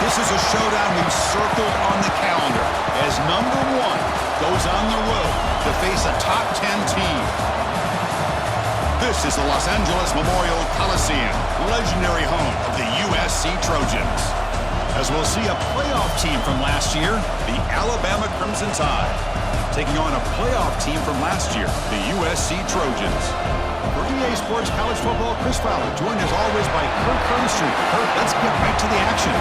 this is a showdown we've circled on the calendar as number one goes on the road to face a top 10 team. This is the Los Angeles Memorial Coliseum, legendary home of the USC Trojans. As we'll see a playoff team from last year, the Alabama Crimson Tide, taking on a playoff team from last year, the USC Trojans. For EA Sports College Football, Chris Fowler, joined as always by Kirk Herbstreit. Kirk, let's get right to the action.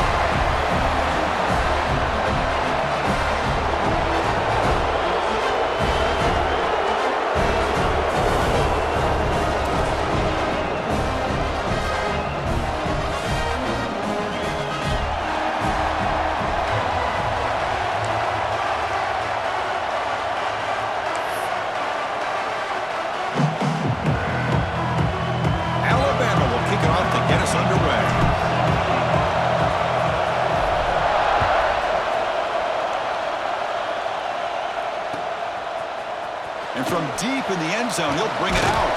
And from deep in the end zone, he'll bring it out.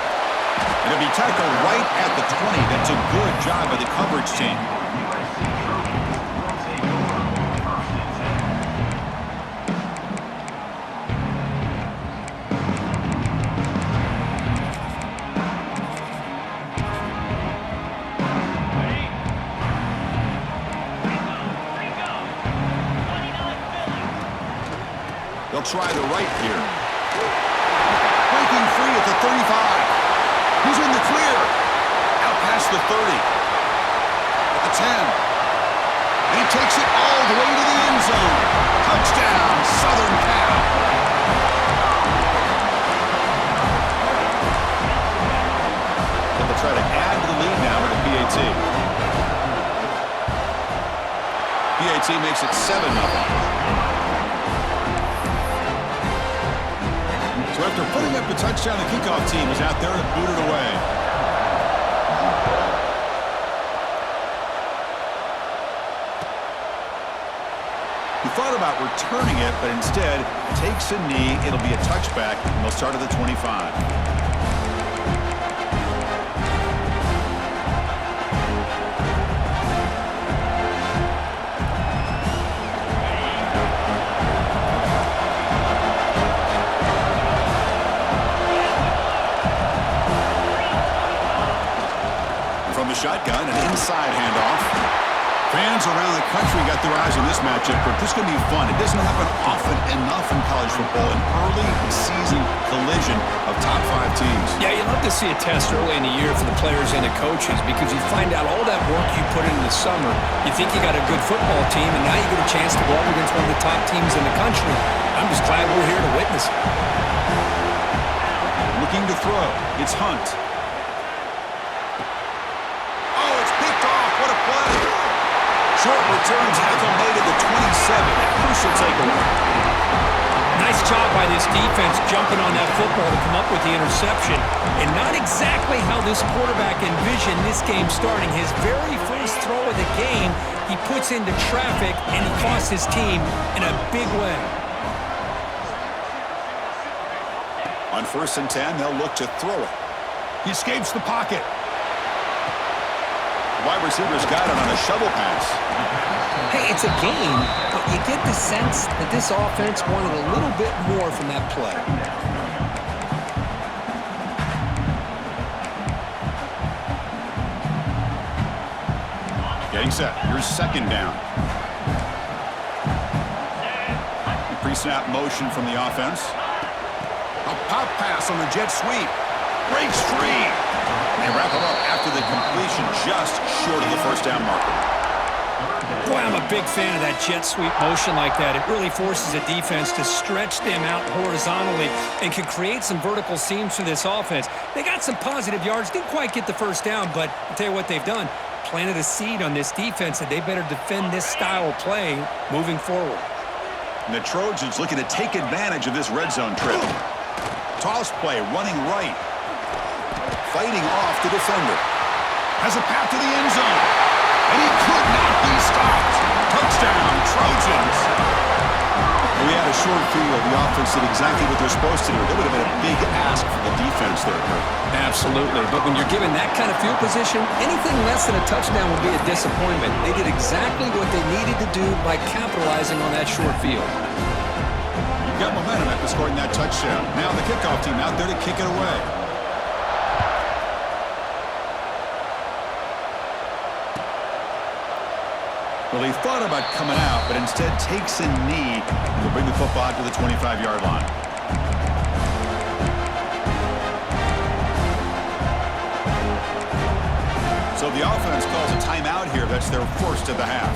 It'll be tackled right at the 20. That's a good job by the coverage team. They'll try the right here. Breaking free at the 35. He's in the clear. Out past the 30. At the 10. And he takes it all the way to the end zone. Touchdown, Southern Cal. And they'll try to add to the lead now with the PAT. PAT makes it 7-0. So after putting up a touchdown, the kickoff team is out there to boot it away. He thought about returning it, but instead takes a knee. It'll be a touchback, and they'll start at the 25. Shotgun, an inside handoff. Fans around the country got their eyes on this matchup, but this is going to be fun. It doesn't happen often enough in college football, an early season collision of top 5 teams. Yeah, you love to see a test early in the year for the players and the coaches because you find out all that work you put in the summer. You think you got a good football team, and now you get a chance to go up against one of the top teams in the country. I'm just glad we're here to witness it. Looking to throw. It's Hunt. Short returns have them made at the 27. A crucial takeaway. Nice job by this defense jumping on that football to come up with the interception. And not exactly how this quarterback envisioned this game starting. His very first throw of the game, he puts into traffic, and he costs his team in a big way. On 1st and 10, they'll look to throw it. He escapes the pocket. Wide receiver's got it on a shovel pass. Hey, it's a game, but you get the sense that this offense wanted a little bit more from that play. Getting set. Here's 2nd down. Pre-snap motion from the offense. A pop pass on the jet sweep. Breaks free. They wrap it up after the completion just short of the 1st down marker. Boy, I'm a big fan of that jet sweep motion like that. It really forces a defense to stretch them out horizontally and can create some vertical seams for this offense. They got some positive yards. Didn't quite get the 1st down, but I'll tell you what they've done. Planted a seed on this defense that they better defend this style of play moving forward. And the Trojans looking to take advantage of this red zone trip. Toss play, running right. Fighting off the defender. Has a path to the end zone. And he could not be stopped. Touchdown, Trojans. We had a short field. The offense did exactly what they're supposed to do. That would have been a big ask for the defense there, Kurt. Absolutely. But when you're given that kind of field position, anything less than a touchdown would be a disappointment. They did exactly what they needed to do by capitalizing on that short field. You've got momentum after scoring that touchdown. Now the kickoff team out there to kick it away. Well, he thought about coming out, but instead takes a knee and will bring the football out to the 25-yard line. So the offense calls a timeout here. That's their first of the half.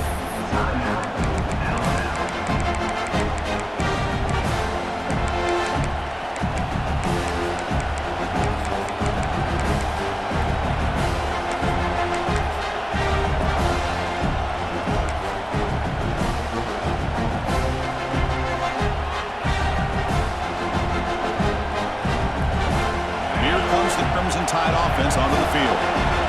Crimson Tide offense onto the field.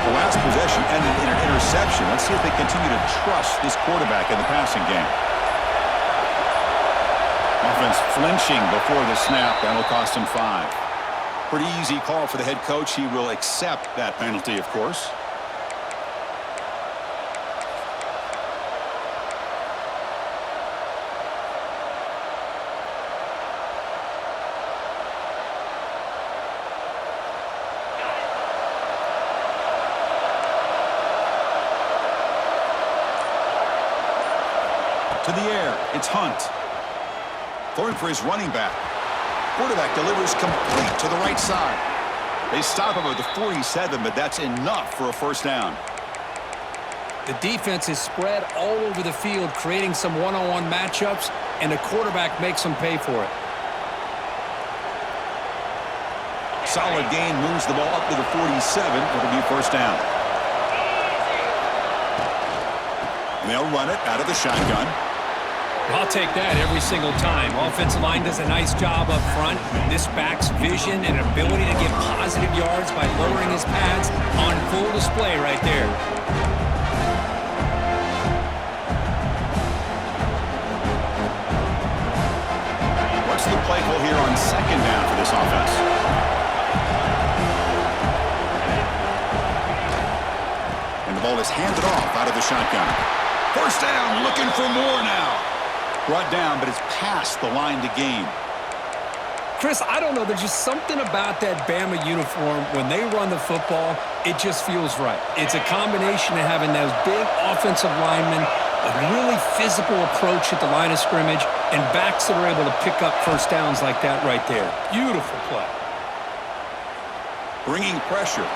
The last possession ended in an interception. Let's see if they continue to trust this quarterback in the passing game. Offense flinching before the snap. That'll cost him 5. Pretty easy call for the head coach. He will accept that penalty, of course. To the air, it's Hunt. Throwing for his running back. Quarterback delivers complete to the right side. They stop him at the 47, but that's enough for a first down. The defense is spread all over the field, creating some one-on-one matchups, and the quarterback makes them pay for it. Solid gain, moves the ball up to the 47. It'll be first down. And they'll run it out of the shotgun. I'll take that every single time. Offensive line does a nice job up front. This back's vision and ability to get positive yards by lowering his pads on full display right there. What's the play call here on second down for this offense? And the ball is handed off out of the shotgun. First down, looking for more now. Brought down, but it's past the line to gain. Chris, I don't know. There's just something about that Bama uniform. When they run the football, it just feels right. It's a combination of having those big offensive linemen, a really physical approach at the line of scrimmage, and backs that are able to pick up first downs like that right there. Beautiful play. Bringing pressure.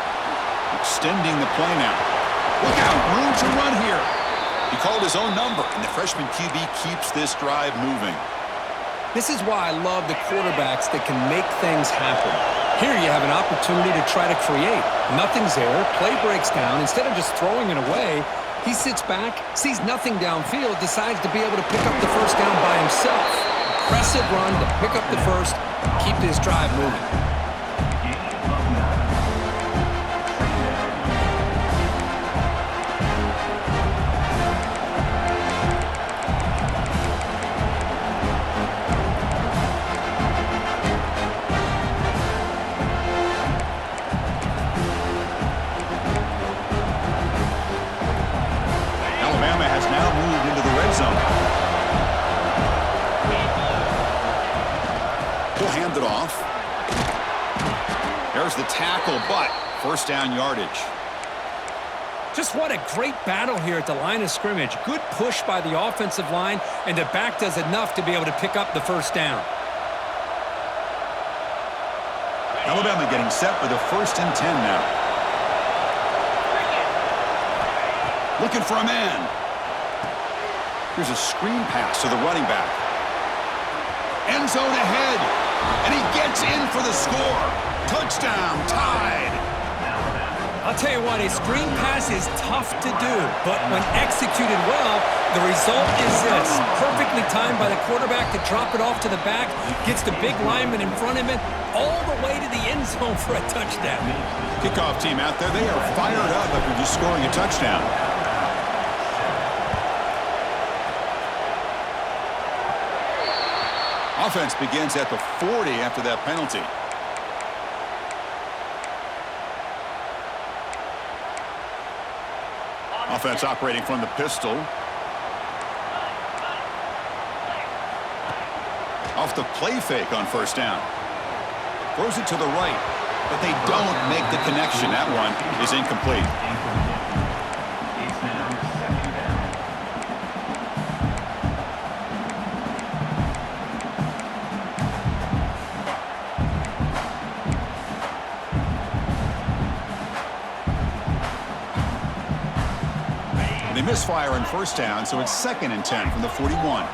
Extending the play now. Look out, room to run here. He called his own number, and the freshman QB keeps this drive moving. This is why I love the quarterbacks that can make things happen. Here you have an opportunity to try to create. Nothing's there. Play breaks down. Instead of just throwing it away, he sits back, sees nothing downfield, decides to be able to pick up the first down by himself. Impressive run to pick up the first, keep this drive moving. Hand it off. There's the tackle, but first down yardage. Just what a great battle here at the line of scrimmage. Good push by the offensive line, and the back does enough to be able to pick up the first down. Alabama getting set for the 1st and 10 now. Looking for a man. Here's a screen pass to the running back. End zone ahead. And he gets in for the score. Touchdown, Tide. I'll tell you what, a screen pass is tough to do, but when executed well, the result is this. Perfectly timed by the quarterback to drop it off to the back, gets the big lineman in front of him, all the way to the end zone for a touchdown. Kickoff team out there, they are fired up after just scoring a touchdown. Offense begins at the 40 after that penalty. Offense operating from the pistol. Off the play fake on first down. Throws it to the right, but they don't make the connection. That one is incomplete. They misfire on first down, so it's 2nd and 10 from the 41.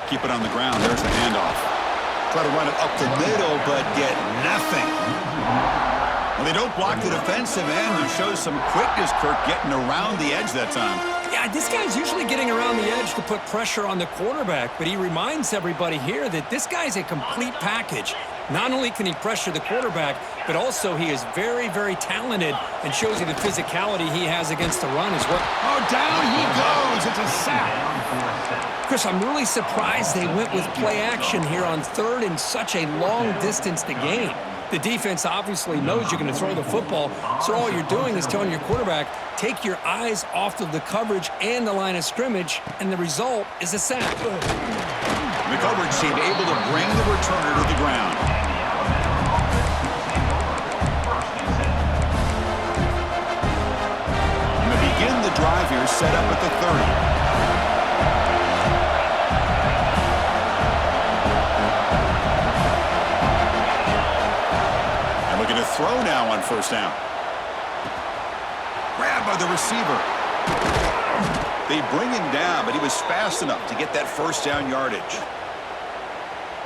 Keep it on the ground. There's the handoff. Try to run it up the middle, but get nothing. Well, they don't block the defensive end and show some quickness, Kirk, getting around the edge that time. Yeah, this guy's usually getting around the edge to put pressure on the quarterback, but he reminds everybody here that this guy's a complete package. Not only can he pressure the quarterback, but also he is very, very talented and shows you the physicality he has against the run as well. Oh, down he goes. It's a sack. Chris, I'm really surprised they went with play action here on 3rd and such a long distance to gain. The defense obviously knows you're going to throw the football, so all you're doing is telling your quarterback, take your eyes off of the coverage and the line of scrimmage, and the result is a sack. The coverage team able to bring the returner to the ground. And they begin the drive here, set up at the 30. To throw now on first down. Grabbed by the receiver. They bring him down, but he was fast enough to get that first down yardage.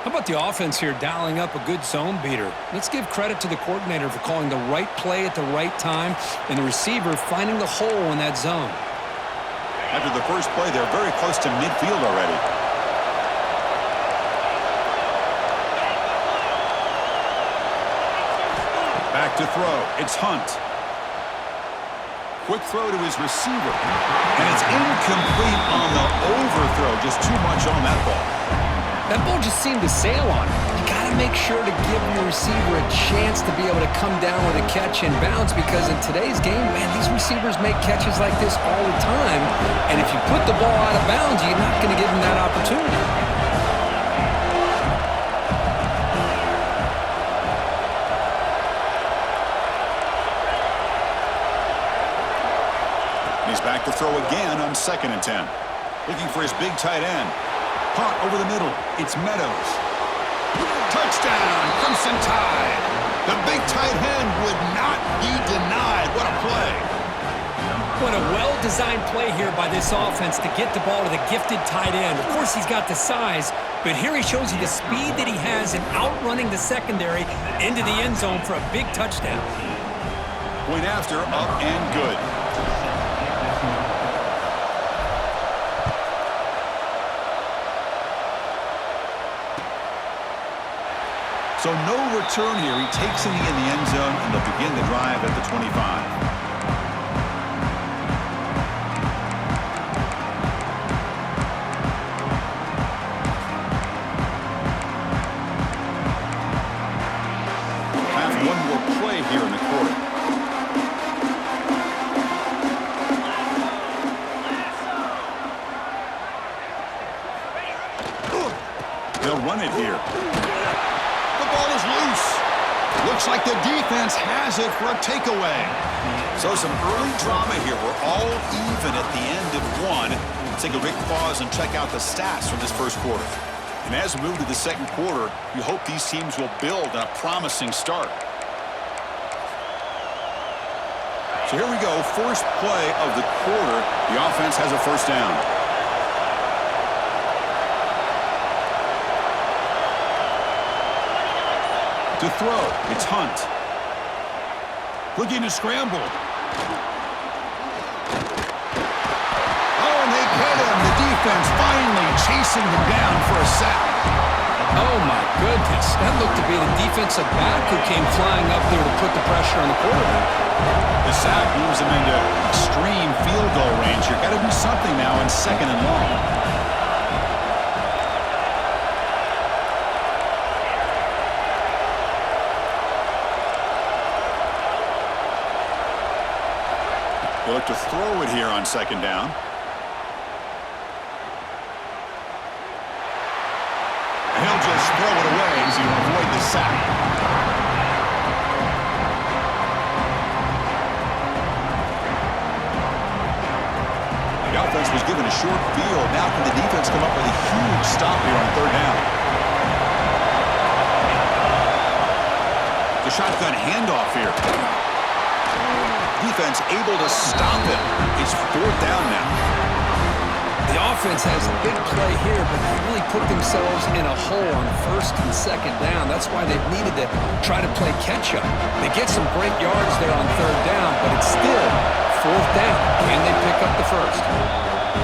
How about the offense here dialing up a good zone beater? Let's give credit to the coordinator for calling the right play at the right time and the receiver finding the hole in that zone. After the first play, they're very close to midfield already. Back to throw. It's Hunt. Quick throw to his receiver. And it's incomplete on the overthrow. Just too much on that ball. That ball just seemed to sail on him. You got to make sure to give your receiver a chance to be able to come down with a catch and bounce, because in today's game, man, these receivers make catches like this all the time. And if you put the ball out of bounds, you're not going to give them that opportunity. Back to throw again on 2nd and 10. Looking for his big tight end. Caught over the middle. It's Meadows. Touchdown, Crimson Tide. The big tight end would not be denied. What a play. What a well-designed play here by this offense to get the ball to the gifted tight end. Of course, he's got the size, but here he shows you the speed that he has in outrunning the secondary into the end zone for a big touchdown. Point after, up and good. So no return here. He takes it in the end zone, and they'll begin the drive at the 25. Have one more play here in the quarter. They'll run it here. Ball is loose. Looks like the defense has it for a takeaway. So some early drama here. We're all even at the end of one. Let's take a quick pause and check out the stats from this first quarter. And as we move to the second quarter, you hope these teams will build on a promising start. So here we go. First play of the quarter. The offense has a first down. To throw, it's Hunt. Looking to scramble. Oh, and they get him. The defense finally chasing him down for a sack. Oh, my goodness. That looked to be the defensive back who came flying up there to put the pressure on the quarterback. The sack moves him into extreme field goal range. You've got to do something now in 2nd and long. They look to throw it here on second down. And he'll just throw it away to avoid the sack. The offense was given a short field. Now can the defense come up with a huge stop here on third down? The shotgun handoff here. Defense able to stop it. It's fourth down now. The offense has a big play here, but they really put themselves in a hole on first and second down. That's why they've needed to try to play catch-up. They get some great yards there on third down, but it's still fourth down. Can they pick up the first?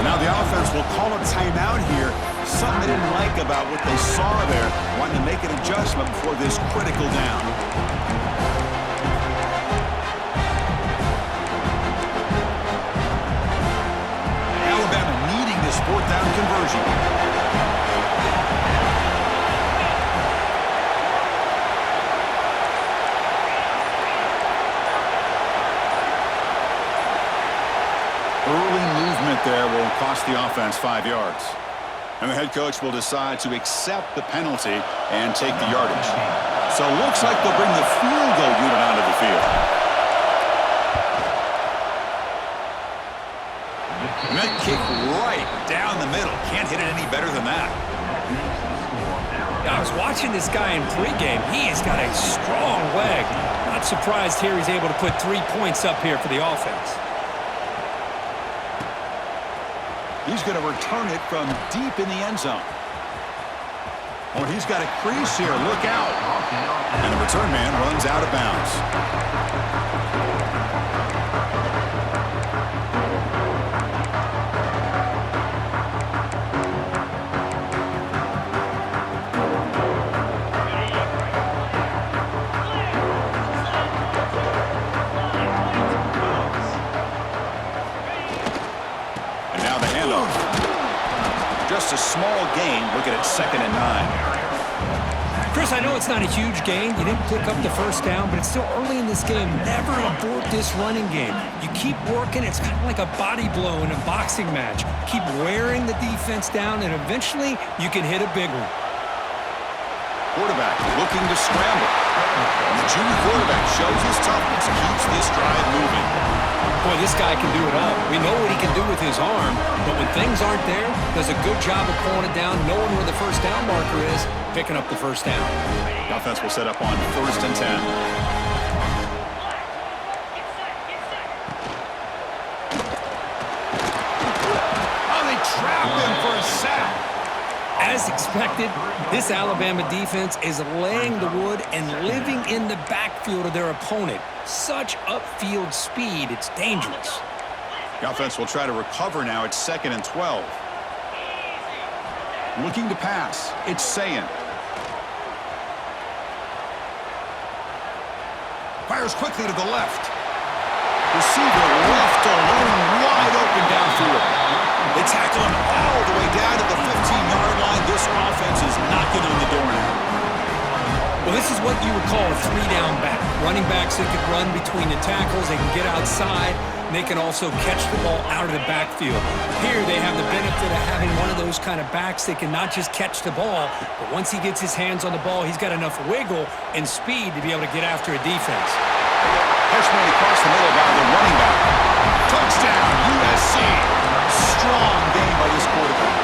Now the offense will call a timeout here. Something they didn't like about what they saw there. Wanting to make an adjustment before this critical down. Alabama needing this fourth down conversion. Early movement there will cost the offense 5 yards. And the head coach will decide to accept the penalty and take the yardage. So it looks like they'll bring the field goal unit onto the field. And that kick right down the middle. Can't hit it any better than that. I was watching this guy in pregame. He has got a strong leg. Not surprised here he's able to put 3 points up here for the offense. He's going to return it from deep in the end zone. Oh, he's got a crease here. Look out. And the return man runs out of bounds. And now the handoff. Just a small gain. Looking at 2nd and 9. Chris, I know it's not a huge gain. You didn't pick up the first down, but it's still early in this game. Never abort this running game. You keep working. It's kind of like a body blow in a boxing match. Keep wearing the defense down, and eventually you can hit a big one. Quarterback looking to scramble. And the junior quarterback shows his toughness. Keeps this drive moving. Boy, this guy can do it all. We know what he can do with his arm, but when things aren't there, does a good job of pulling it down, knowing where the first down marker is, picking up the first down. The offense will set up on 1st and 10. Oh, they trap him for a sack. As expected, this Alabama defense is laying the wood and living in the backfield of their opponent. Such upfield speed, it's dangerous. The offense will try to recover now. It's 2nd and 12. Looking to pass. It's Sayin. Fires quickly to the left. Receiver left alone, wide open downfield. They tackle him all the way down to the 15-yard line. This offense is knocking on the door now. Well, this is what you would call a 3-down back. Running backs that can run between the tackles, they can get outside, and they can also catch the ball out of the backfield. Here they have the benefit of having one of those kind of backs that can not just catch the ball, but once he gets his hands on the ball, he's got enough wiggle and speed to be able to get after a defense. Catch made across the middle by the running back. Touchdown, USC. Strong game by this quarterback.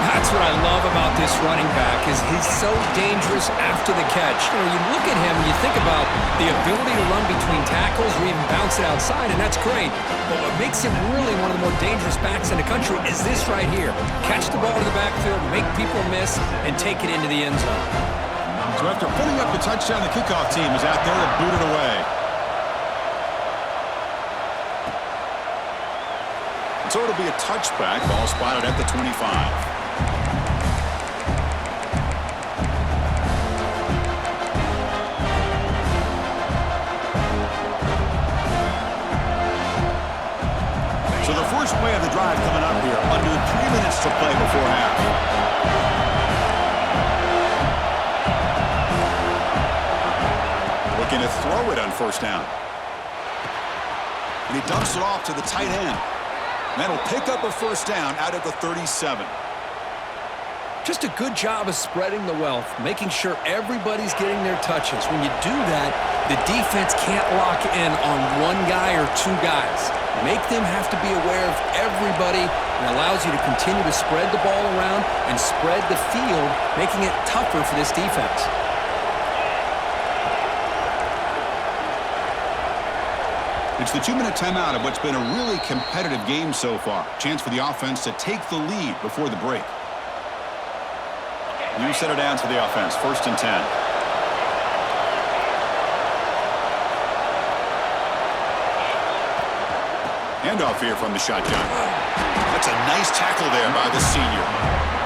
That's what I love about this running back is he's so dangerous after the catch. You know, you look at him and you think about the ability to run between tackles or even bounce it outside, and that's great. But what makes him really one of the more dangerous backs in the country is this right here. Catch the ball in the backfield, make people miss, and take it into the end zone. So after putting up the touchdown, the kickoff team is out there to boot it away. So it'll be a touchback. Ball spotted at the 25. So the first play of the drive coming up here. Under 3 minutes to play before half. Looking to throw it on 1st down. And he dumps it off to the tight end. That'll pick up a first down out of the 37. Just a good job of spreading the wealth, making sure everybody's getting their touches. When you do that, the defense can't lock in on one guy or two guys. Make them have to be aware of everybody, and allows you to continue to spread the ball around and spread the field, making it tougher for this defense. It's the 2-minute timeout of what's been a really competitive game so far. Chance for the offense to take the lead before the break. New center downs for the offense. 1st and 10. Handoff here from the shotgun. That's a nice tackle there by the senior.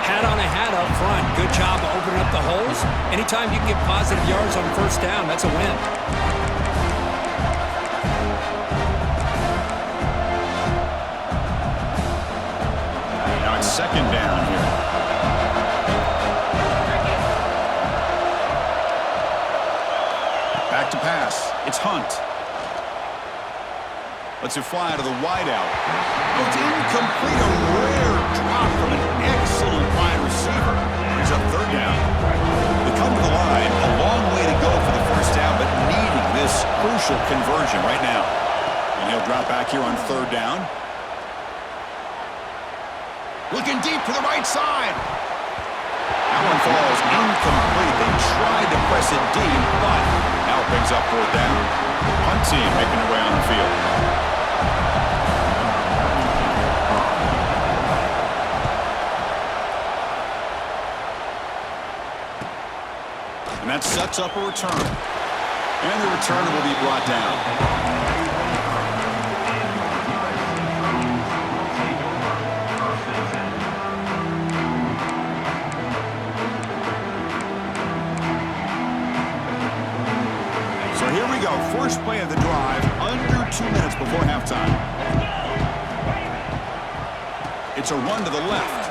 Hat on a hat up front. Good job of opening up the holes. Anytime you can get positive yards on first down, that's a win. Now it's 2nd down here. Back to pass. It's Hunt. Lets it fly to the wideout. Oh, it's incomplete. A rare drop from an excellent wide receiver. Here's a 3rd down. They come to the line. A long way to go for the first down, but needing this crucial conversion right now. And he'll drop back here on 3rd down. Looking deep to the right side. That one falls incomplete. They tried to press it deep, but now it brings up 4th down. Hunt team making their way on the field. And that sets up a return. And the return will be brought down. First play of the drive, under 2 minutes before halftime. It's a run to the left.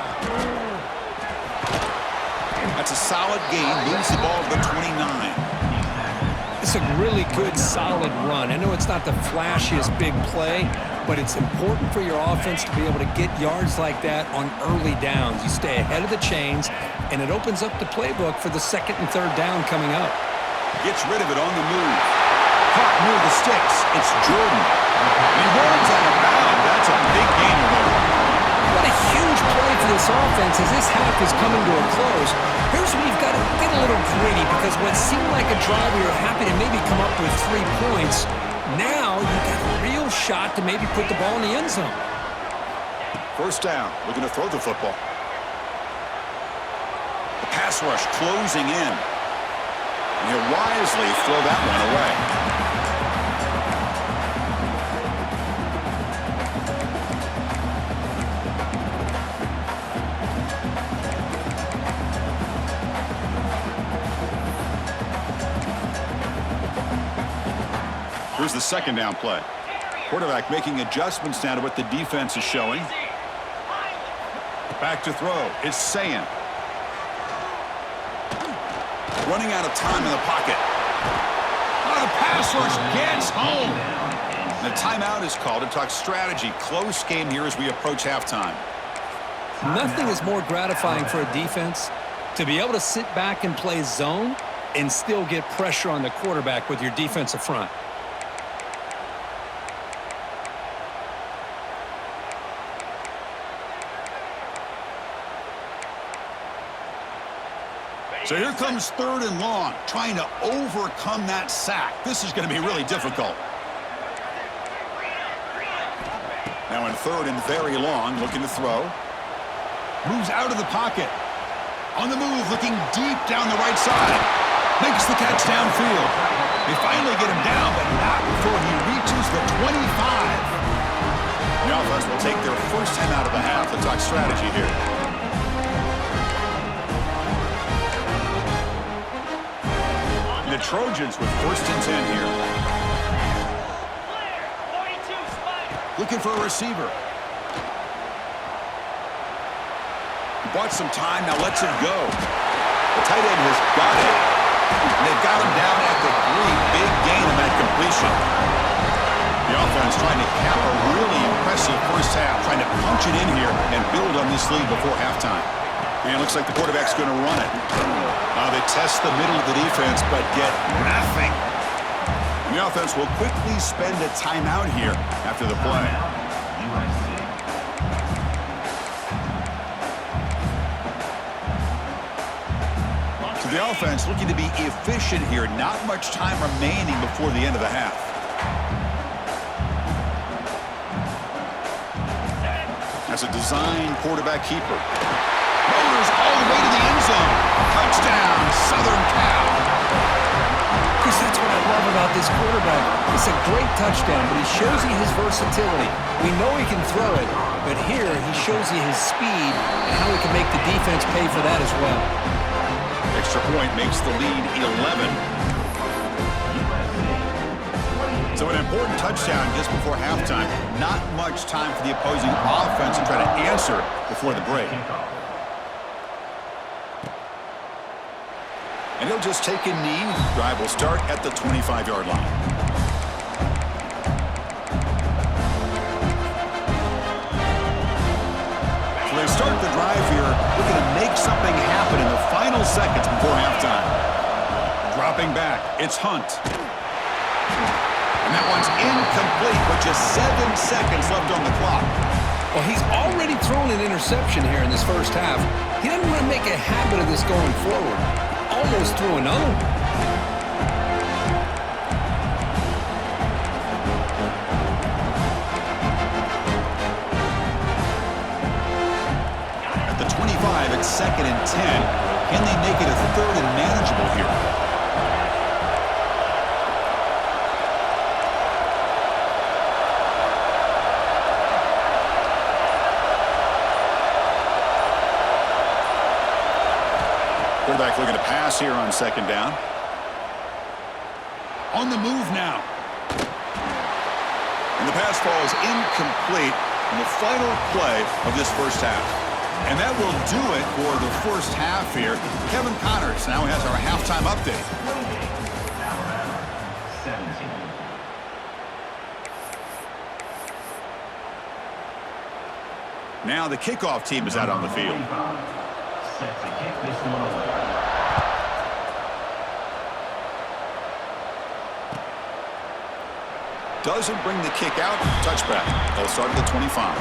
That's a solid gain, moves the ball to the 29. It's a really good, solid run. I know it's not the flashiest big play, but it's important for your offense to be able to get yards like that on early downs. You stay ahead of the chains, and it opens up the playbook for the 2nd and 3rd down coming up. Gets rid of it on the move. Caught near the sticks. It's Jordan. He runs out of bounds. That's a big gain there. What a huge play for this offense as this half is coming to a close. Here's where you've got to get a little gritty, because what seemed like a drive where you're happy to maybe come up with 3 points, now you've got a real shot to maybe put the ball in the end zone. First down. Looking to throw the football. The pass rush closing in. And he'll wisely throw that one away. Here's the 2nd down play. Quarterback making adjustments now to what the defense is showing. Back to throw. It's Sayin. Running out of time in the pocket. Oh, the pass rush gets home. The timeout is called to talk strategy. Close game here as we approach halftime. Nothing is more gratifying for a defense to be able to sit back and play zone and still get pressure on the quarterback with your defensive front. So here comes 3rd and long, trying to overcome that sack. This is going to be really difficult. Now in 3rd and very long, looking to throw. Moves out of the pocket. On the move, looking deep down the right side. Makes the catch downfield. They finally get him down, but not before he reaches the 25. The offense will take their first time out of the half to talk strategy here. The Trojans with 1st and 10 here. Looking for a receiver. He bought some time, now lets it go. The tight end has got it. And they've got him down at the 3. Big gain on that completion. The offense trying to aggressive first half, trying to punch it in here and build on this lead before halftime. And it looks like the quarterback's going to run it. They test the middle of the defense, but get nothing. The offense will quickly spend a timeout here after the play. So the offense looking to be efficient here. Not much time remaining before the end of the half. That's a design quarterback keeper. Motors all the way to the end zone. Touchdown, Southern Cal. Chris, that's what I love about this quarterback. It's a great touchdown, but he shows you his versatility. We know he can throw it, but here he shows you his speed and how he can make the defense pay for that as well. Extra point makes the lead 11. So an important touchdown just before halftime. Not much time for the opposing offense to try to answer before the break. And he'll just take a knee. Drive will start at the 25-yard line. So they start the drive here, looking to make something happen in the final seconds before halftime. Dropping back, it's Hunt. And that one's incomplete with just 7 seconds left on the clock. Well, he's already thrown an interception here in this first half. He doesn't want to make a habit of this going forward. Almost threw another one. At the 25, it's 2nd and 10. Can they make it a 3rd and manageable here? Quarterback looking to pass here on 2nd down. On the move now. And the pass falls incomplete in the final play of this first half. And that will do it for the first half here. Kevin Connors now has our halftime update. Now the kickoff team is out on the field. Set to kick this one away. Doesn't bring the kick out. Touchback. They'll start at the 25.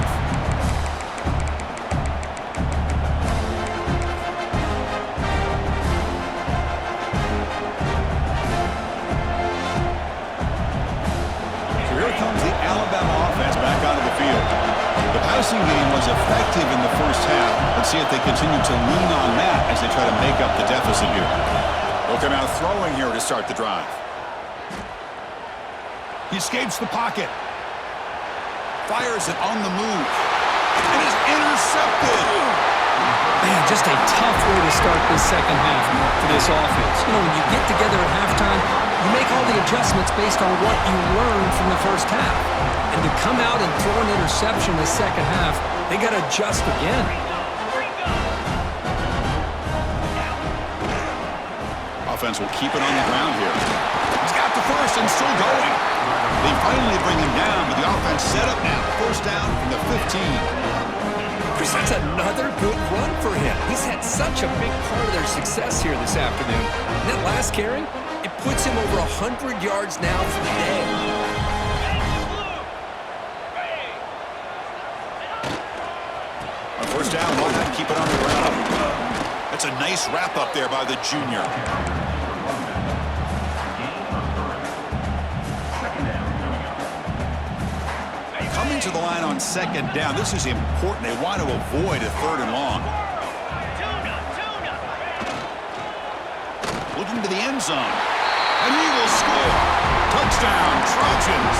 So here comes the Alabama offense back onto the field. The passing game was effective in the first half. Let's see if they continue to lean on that as they try to make up the deficit here. They'll come out throwing here to start the drive. He escapes the pocket. Fires it on the move. And is intercepted. Man, just a tough way to start this second half for this offense. You know, when you get together at halftime, you make all the adjustments based on what you learned from the first half. And to come out and throw an interception in the second half, they got to adjust again. Offense will keep it on the ground here. He's got the first and still going. They finally bring him down, but the offense set up now. First down from the 15. Chris, that's another good run for him. He's had such a big part of their success here this afternoon. And that last carry, it puts him over 100 yards now for the day. On first down, why not keep it on the ground? That's a nice wrap up there by the junior. Coming to the line on 2nd down. This is important. They want to avoid a 3rd and long. Looking to the end zone. And he will score. Touchdown, Trojans.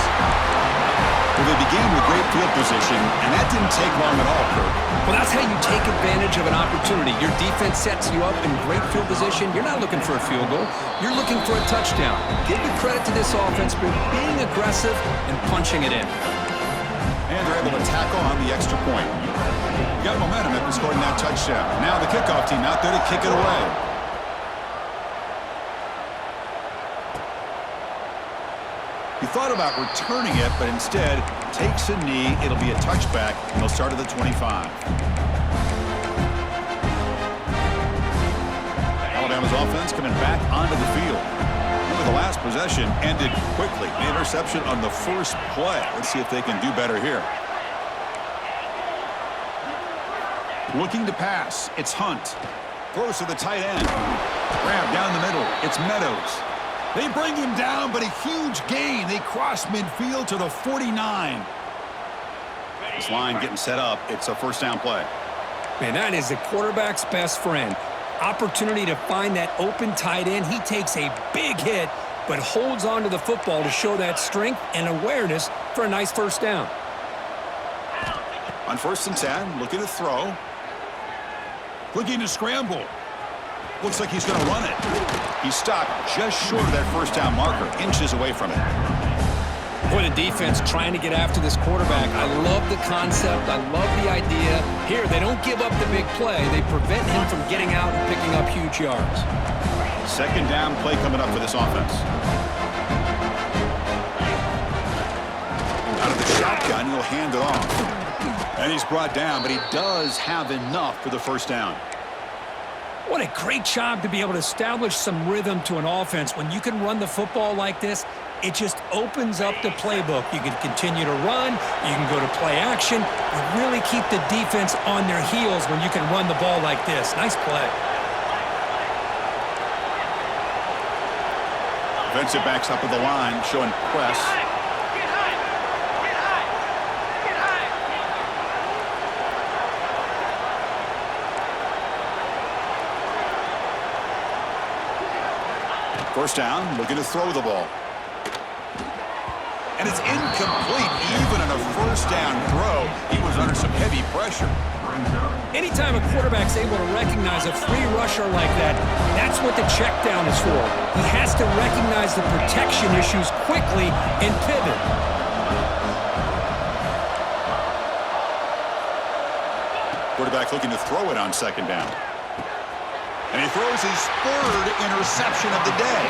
Well, they began with great field position, and that didn't take long at all, Kirk. Well, that's how you take advantage of an opportunity. Your defense sets you up in great field position. You're not looking for a field goal. You're looking for a touchdown. Give the credit to this offense for being aggressive and punching it in. And they're able to tackle on the extra point. Got momentum after scoring that touchdown. Now the kickoff team out there to kick it away. He thought about returning it, but instead takes a knee. It'll be a touchback, and they'll start at the 25. Alabama's offense coming back onto the field. Remember, the last possession ended quickly. An interception on the first play. Let's see if they can do better here. Looking to pass. It's Hunt. Throws to the tight end. Grab down the middle. It's Meadows. They bring him down, but a huge gain. They cross midfield to the 49. This line getting set up. It's a first down play. Man, that is the quarterback's best friend. Opportunity to find that open tight end. He takes a big hit, but holds on to the football to show that strength and awareness for a nice first down. On 1st and 10, looking to throw. Looking to scramble. Looks like he's going to run it. He stopped just short of that first down marker, inches away from it. Boy, the defense trying to get after this quarterback. I love the concept. I love the idea. Here, they don't give up the big play. They prevent him from getting out and picking up huge yards. Second down play coming up for this offense. Out of the shotgun, he'll hand it off. And he's brought down, but he does have enough for the first down. What a great job to be able to establish some rhythm to an offense. When you can run the football like this, it just opens up the playbook. You can continue to run, you can go to play action, and really keep the defense on their heels when you can run the ball like this. Nice play. Defensive backs up at the line, showing press. First down, looking to throw the ball. And it's incomplete, even on a first down throw. He was under some heavy pressure. Anytime a quarterback's able to recognize a free rusher like that, that's what the check down is for. He has to recognize the protection issues quickly and pivot. Quarterback looking to throw it on second down. And he throws his third interception of the day.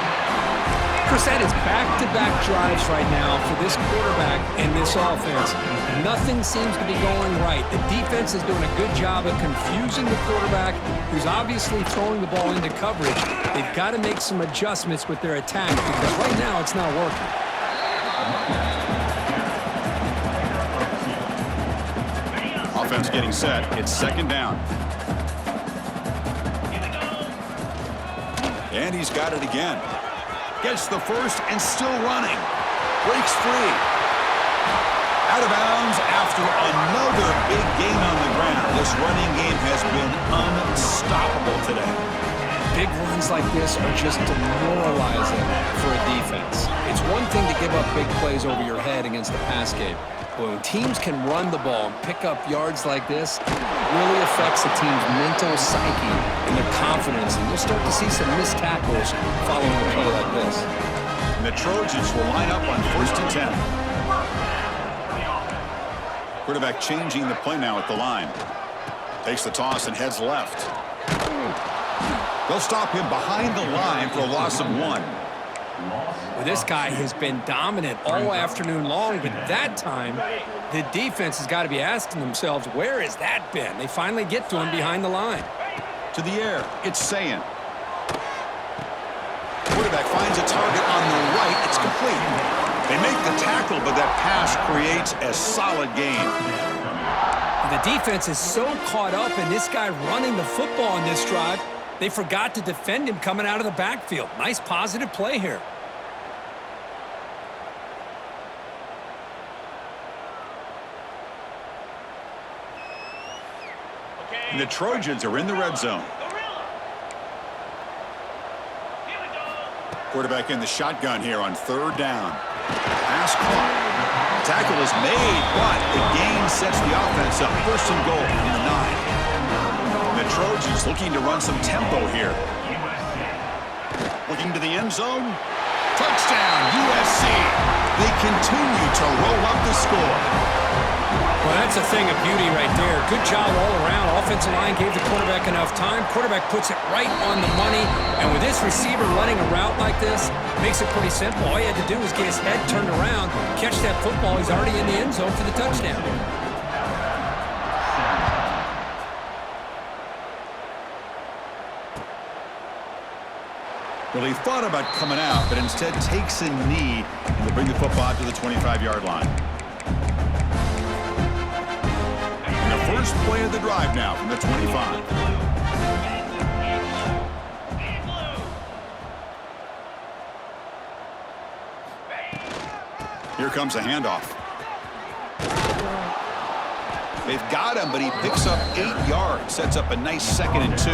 Chris, that is back-to-back drives right now for this quarterback and this offense. Nothing seems to be going right. The defense is doing a good job of confusing the quarterback, who's obviously throwing the ball into coverage. They've got to make some adjustments with their attack because right now it's not working. Offense getting set. It's second down. And he's got it again. Gets the first and still running. Breaks free. Out of bounds after another big game on the ground. This running game has been unstoppable today. Big runs like this are just demoralizing for a defense. It's one thing to give up big plays over your head against the pass game. But when teams can run the ball and pick up yards like this, it really affects the team's mental psyche and their confidence. And you'll start to see some missed tackles following a play like this. And the Trojans will line up on 1st and 10. Quarterback changing the play now at the line. Takes the toss and heads left. They'll stop him behind the line for a loss of 1. Well, this guy has been dominant all afternoon long, but that time, the defense has got to be asking themselves, where has that been? They finally get to him behind the line. To the air, it's Sayin. Quarterback finds a target on the right. It's complete. They make the tackle, but that pass creates a solid gain. The defense is so caught up in this guy running the football in this drive, they forgot to defend him coming out of the backfield. Nice positive play here. And the Trojans are in the red zone. Quarterback in the shotgun here on 3rd down. Pass caught. Tackle is made, but the gain sets the offense up. 1st and goal from the 9. The Trojans looking to run some tempo here. Looking to the end zone. Touchdown, USC. They continue to roll up the score. Well, that's a thing of beauty right there. Good job all around. Offensive line gave the quarterback enough time. Quarterback puts it right on the money. And with this receiver running a route like this, makes it pretty simple. All he had to do was get his head turned around, catch that football. He's already in the end zone for the touchdown. Well, he thought about coming out, but instead takes a knee and will bring the football to the 25-yard line. And the first play of the drive now from the 25. Here comes a handoff. They've got him, but he picks up 8 yards, sets up a nice 2nd and 2.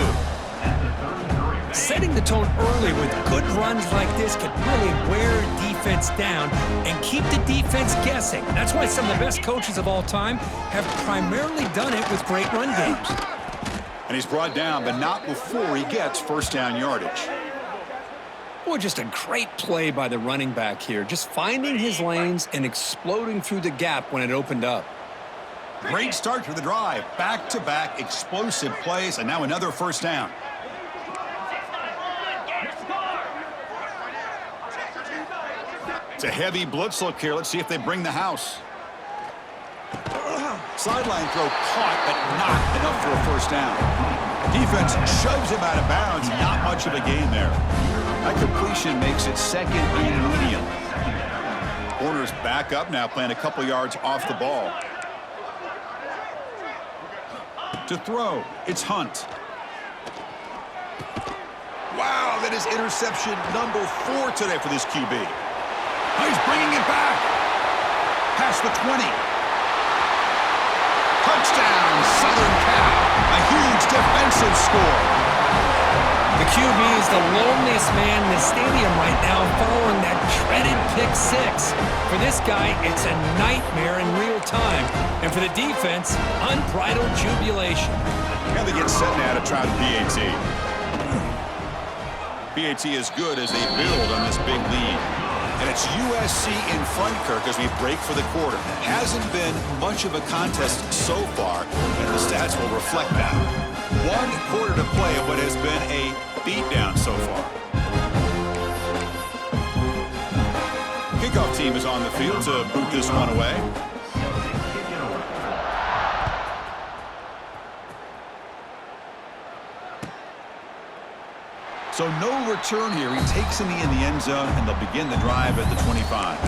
Setting the tone early with good runs like this can really wear a defense down and keep the defense guessing. That's why some of the best coaches of all time have primarily done it with great run games. And he's brought down, but not before he gets first down yardage. Boy, just a great play by the running back here. Just finding his lanes and exploding through the gap when it opened up. Great start to the drive. Back-to-back explosive plays, and now another first down. It's a heavy blitz look here. Let's see if they bring the house. Sideline throw caught, but not enough for a first down. Defense shoves him out of bounds. Not much of a gain there. That completion makes it 2nd and medium. Corner's back up now, playing a couple yards off the ball. To throw, it's Hunt. Wow, that is interception number 4 today for this QB. He's bringing it back. Past the 20. Touchdown, Southern Cal. A huge defensive score. The QB is the loneliest man in the stadium right now following that dreaded pick 6. For this guy, it's a nightmare in real time. And for the defense, unbridled jubilation. And they get set now to try the PAT. PAT is good as they build on this big lead. And it's USC in front, Kirk, as we break for the quarter. Hasn't been much of a contest so far, and the stats will reflect that. 1 quarter to play of what has been a beatdown so far. Kickoff team is on the field to boot this one away. So no return here. He takes a knee in the end zone, and they'll begin the drive at the 25.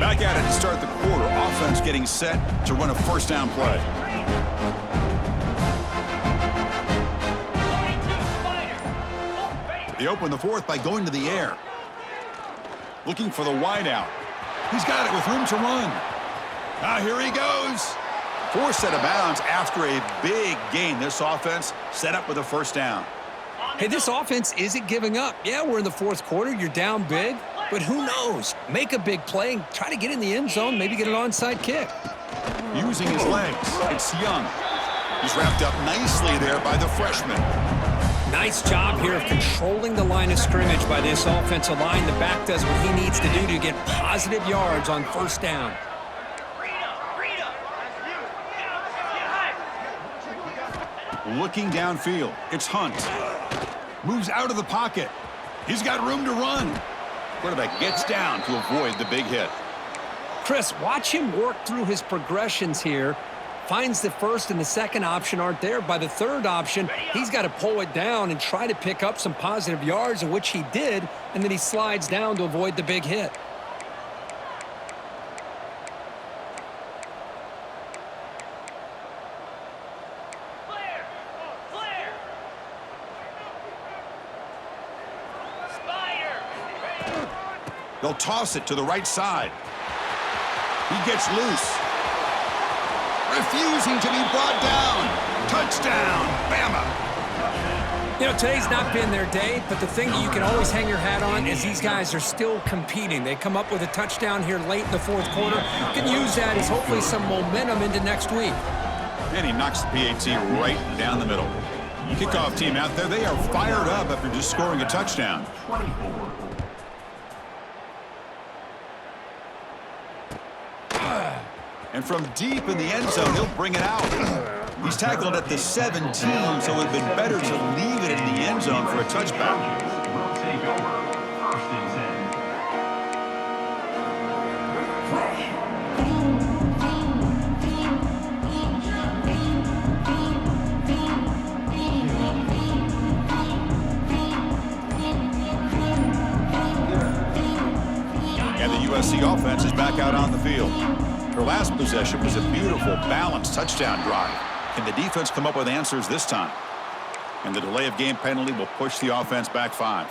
Back at it to start the quarter. Offense getting set to run a first down play. They open the 4th by going to the air. Looking for the wideout. He's got it with room to run. Now here he goes. 4th out of bounds after a big gain. This offense set up with a first down. Hey, this offense isn't giving up. Yeah, we're in the 4th quarter. You're down big. But who knows? Make a big play and try to get in the end zone, maybe get an onside kick. Using his legs, it's Young. He's wrapped up nicely there by the freshman. Nice job here of controlling the line of scrimmage by this offensive line. The back does what he needs to do to get positive yards on first down. Looking downfield, it's Hunt. Moves out of the pocket. He's got room to run. Quarterback gets down to avoid the big hit. Chris, watch him work through his progressions here. Finds the first and the second option aren't there. By the third option, he's got to pull it down and try to pick up some positive yards, in which he did, and then he slides down to avoid the big hit. They'll toss it to the right side. He gets loose. Refusing to be brought down. Touchdown, Bama. You know, today's not been their day, but the thing that you can always hang your hat on is these guys are still competing. They come up with a touchdown here late in the 4th quarter. You can use that as hopefully some momentum into next week. And he knocks the PAT right down the middle. Kickoff team out there, they are fired up after just scoring a touchdown. And from deep in the end zone, he'll bring it out. He's tackled at the 17, so it would have been better to leave it in the end zone for a touchback. Will take over first and 10. And the USC offense is back out on the field. Their last possession was a beautiful, balanced touchdown drive. Can the defense come up with answers this time? And the delay of game penalty will push the offense back 5.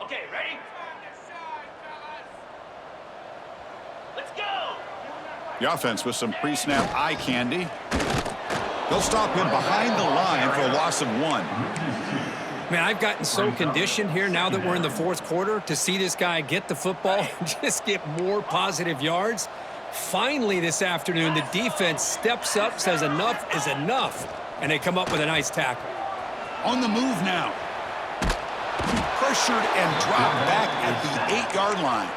Okay, ready? Let's go! The offense with some pre-snap eye candy. They'll stop him behind the line for a loss of 1. Man, I've gotten so conditioned here now that we're in the fourth quarter to see this guy get the football and just get more positive yards. Finally this afternoon, the defense steps up, says enough is enough, and they come up with a nice tackle. On the move now. Pressured and dropped back at the 8-yard line.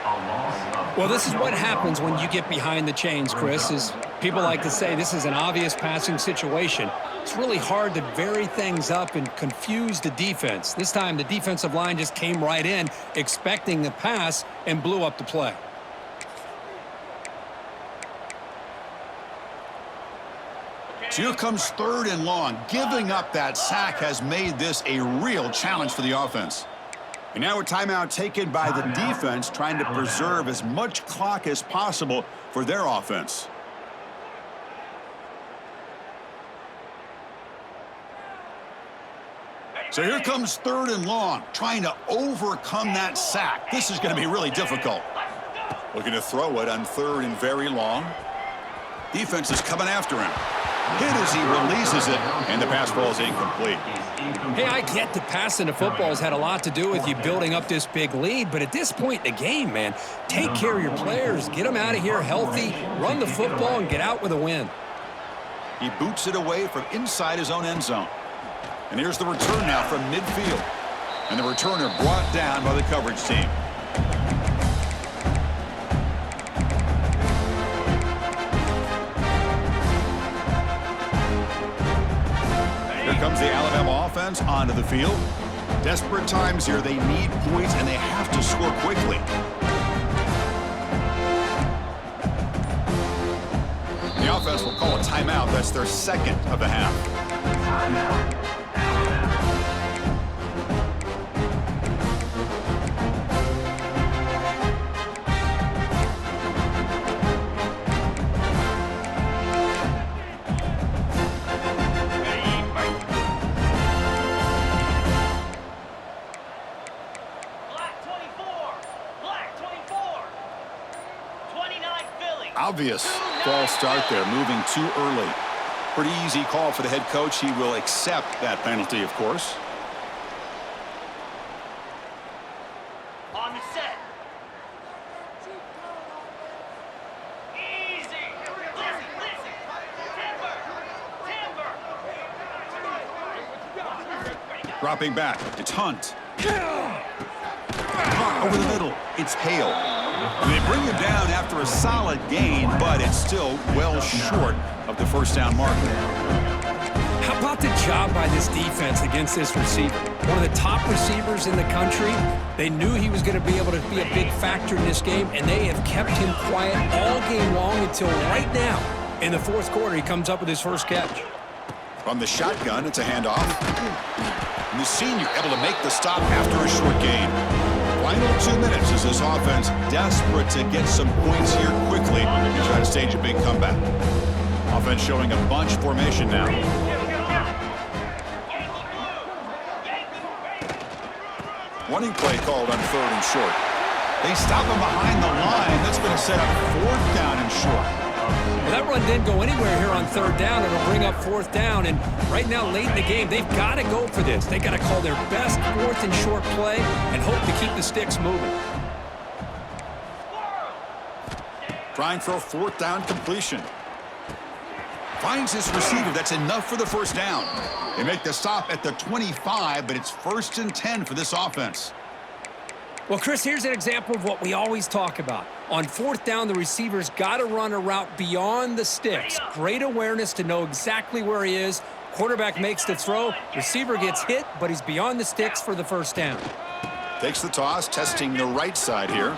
Well, this is what happens when you get behind the chains, Chris, is people like to say this is an obvious passing situation. It's really hard to vary things up and confuse the defense. This time, the defensive line just came right in, expecting the pass, and blew up the play. So here comes 3rd and long. Giving up that sack has made this a real challenge for the offense. And now a timeout taken by the defense, trying to preserve as much clock as possible for their offense. So here comes 3rd and long, trying to overcome that sack. This is going to be really difficult. Looking to throw it on 3rd and very long. Defense is coming after him. Hit as he releases it, and the pass ball is incomplete. Hey, I get that passing the football has had a lot to do with you building up this big lead, but at this point in the game, man, take care of your players, get them out of here healthy, run the football, and get out with a win. He boots it away from inside his own end zone. And here's the return now from midfield. And the returner brought down by the coverage team. Here comes the Alabama offense onto the field. Desperate times here. They need points, and they have to score quickly. The offense will call a timeout. That's their 2nd of the half. Timeout. Obvious false start there, moving too early. Pretty easy call for the head coach. He will accept that penalty, of course. On the set. Easy. Listen. Timber. Dropping back, it's Hunt. Caught over the middle, it's Hale. And they bring him down after a solid gain, but it's still well short of the first down mark. How about the job by this defense against this receiver? One of the top receivers in the country. They knew he was going to be able to be a big factor in this game, and they have kept him quiet all game long until right now. In the fourth quarter, he comes up with his first catch. From the shotgun, it's a handoff. And the senior able to make the stop after a short gain. Final 2 minutes as this offense desperate to get some points here quickly and try to stage a big comeback. Offense showing a bunch formation now. Running play called on 3rd and short. They stop him behind the line. That's going to set up 4th down and short. Well, that run didn't go anywhere here on 3rd down. It'll bring up 4th down. And right now, late in the game, they've got to go for this. They've got to call their best 4th and short play and hope to keep the sticks moving. Trying for a fourth down completion. Finds his receiver. That's enough for the first down. They make the stop at the 25, but it's 1st and 10 for this offense. Well, Chris, here's an example of what we always talk about. On 4th down, the receiver's got to run a route beyond the sticks. Great awareness to know exactly where he is. Quarterback makes the throw. Receiver gets hit, but he's beyond the sticks for the first down. Takes the toss, testing the right side here.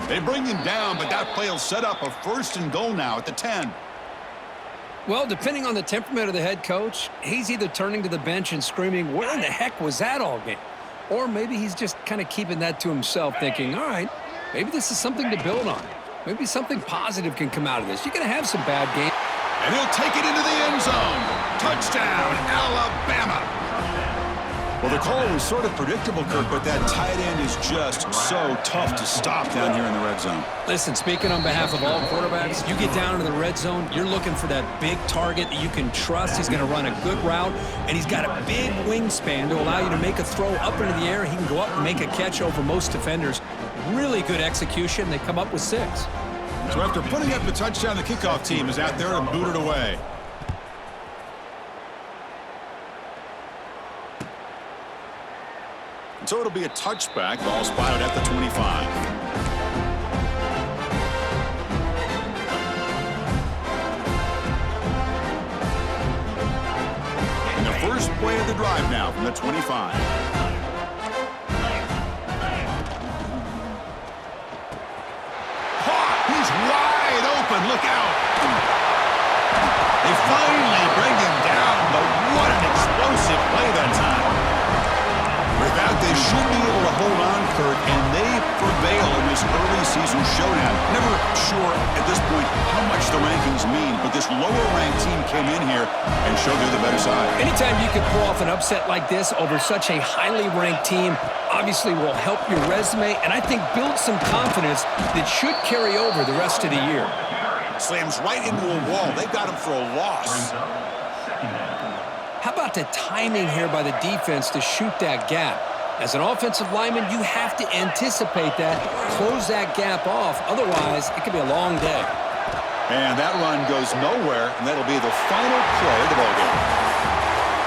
They bring him down, but that play will set up a 1st and goal now at the 10. Well, depending on the temperament of the head coach, he's either turning to the bench and screaming, where in the heck was that all game? Or maybe he's just kind of keeping that to himself, thinking, all right, maybe this is something to build on. Maybe something positive can come out of this. You're going to have some bad games. And he'll take it into the end zone. Touchdown, Alabama. Well, the call was sort of predictable, Kirk, but that tight end is just so tough to stop down here in the red zone. Listen, speaking on behalf of all quarterbacks, you get down into the red zone, you're looking for that big target that you can trust. He's going to run a good route, and he's got a big wingspan to allow you to make a throw up into the air. He can go up and make a catch over most defenders. Really good execution. They come up with 6. So after putting up the touchdown, the kickoff team is out there and booted away. So it'll be a touchback. Ball spotted at the 25. And the first play of the drive now from the 25. He's wide open. Look out. They finally bring him down, but what an explosive play that time. With that, they should be able to hold on, Kurt, and they prevail in this early season showdown. Never sure at this point how much the rankings mean, but this lower-ranked team came in here and showed they're the better side. Anytime you can pull off an upset like this over such a highly ranked team, obviously will help your resume, and I think build some confidence that should carry over the rest of the year. Slams right into a wall. They got him for a loss. How about the timing here by the defense to shoot that gap? As an offensive lineman, you have to anticipate that, close that gap off. Otherwise, it could be a long day. And that run goes nowhere, and that'll be the final play of the ballgame.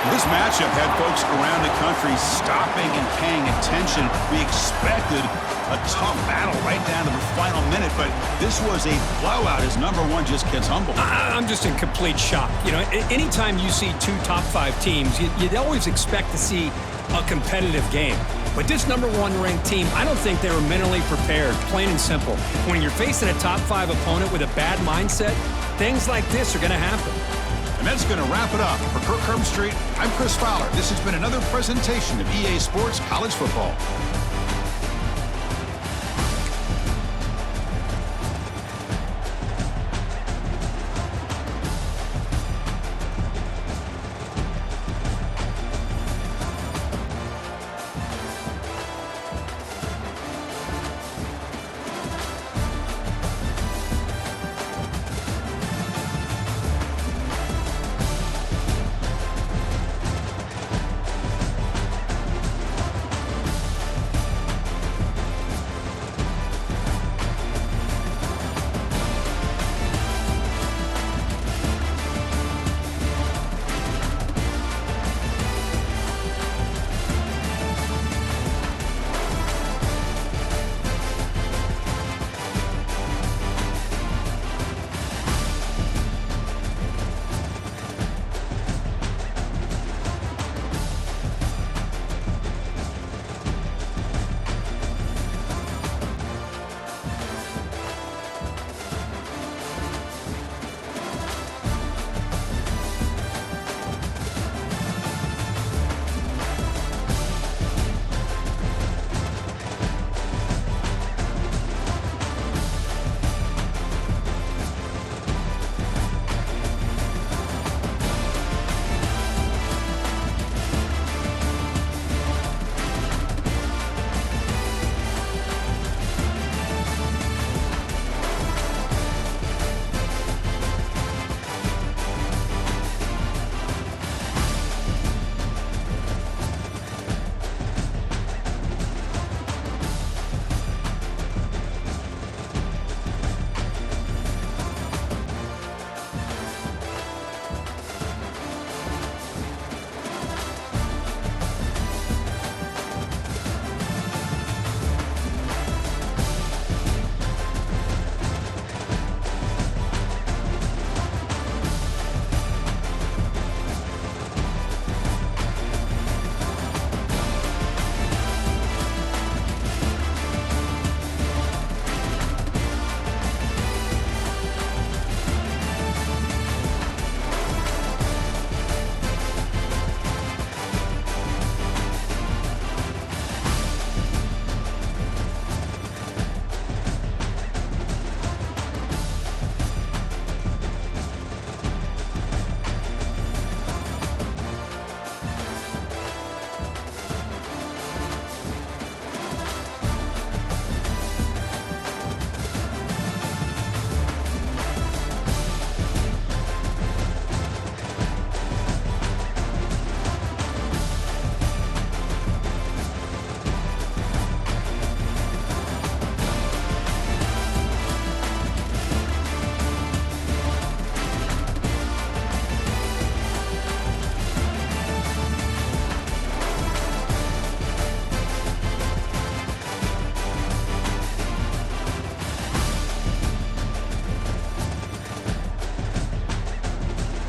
This matchup had folks around the country stopping and paying attention. We expected a tough battle right down to the final minute, but this was a blowout as number 1 just gets humbled. I'm just in complete shock. You know, anytime you see 2 top 5 teams, you'd always expect to see a competitive game. But this number 1 ranked team, I don't think they were mentally prepared, plain and simple. When you're facing a top 5 opponent with a bad mindset, things like this are going to happen. And that's going to wrap it up. For Kirk Herbstreit, I'm Chris Fowler. This has been another presentation of EA Sports College Football.